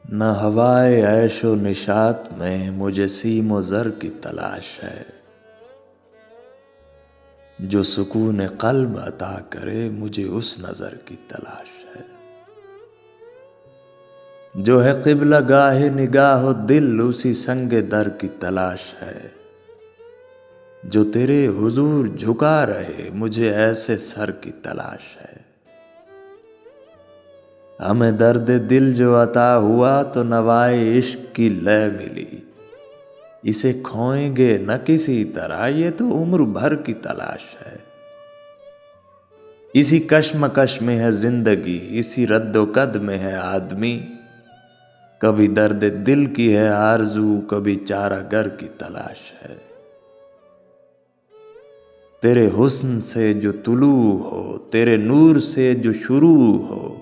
न हवाए ऐशो निशात में मुझे सीमो ज़र की तलाश है। जो सुकून क़ल्ब अता करे मुझे उस नज़र की तलाश है। जो है क़िबला गाहे निगाहो दिल उसी संगे दर की तलाश है। जो तेरे हुजूर झुका रहे मुझे ऐसे सर की तलाश है। हमें दर्द दिल जो अता हुआ तो नवाए इश्क की लय मिली। इसे खोएंगे न किसी तरह ये तो उम्र भर की तलाश है। इसी कश्मकश में है जिंदगी इसी रद्दोकद में है आदमी। कभी दर्द दिल की है आरज़ू कभी चारागर की तलाश है। तेरे हुस्न से जो तुलू हो तेरे नूर से जो शुरू हो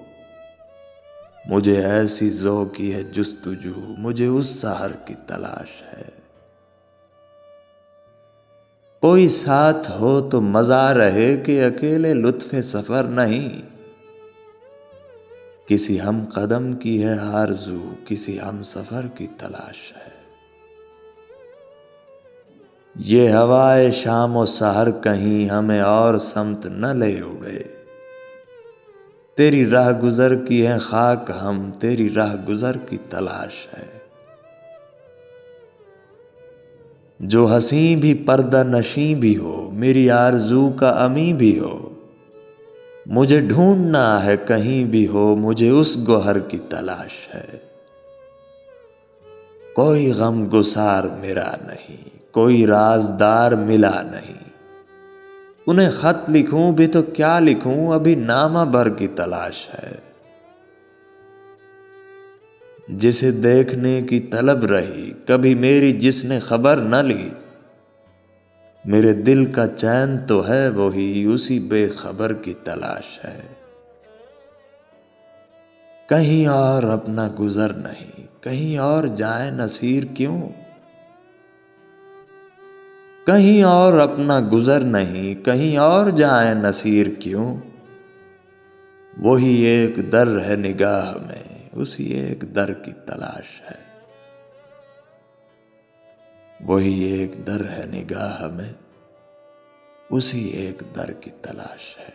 मुझे ऐसी ज़ौक़ी है जुस्तजू मुझे उस सहर की तलाश है। कोई साथ हो तो मज़ा रहे कि अकेले लुत्फ़े सफ़र नहीं। किसी हम कदम की है आरज़ू किसी हम सफ़र की तलाश है। ये हवाए शाम व सहर कहीं हमें और समत न ले उड़े। तेरी राह गुज़र की है खाक हम तेरी राह गुज़र की तलाश है। जो हसीं भी पर्दा नशीं भी हो मेरी आरज़ू का अमी भी हो मुझे ढूंढना है कहीं भी हो मुझे उस गोहर की तलाश है। कोई गम गुसार मेरा नहीं कोई राज़दार मिला नहीं। उन्हें ख़त लिखूं भी तो क्या लिखूं अभी नामा भर की तलाश है। जिसे देखने की तलब रही कभी मेरी जिसने खबर न ली। मेरे दिल का चैन तो है वही उसी बेखबर की तलाश है। कहीं और अपना गुज़र नहीं कहीं और जाए नसीर क्यों। कहीं और अपना गुज़र नहीं कहीं और जाए नसीर क्यों। वही एक दर है निगाह में उसी एक दर की तलाश है। वही एक दर है निगाह में उसी एक दर की तलाश है।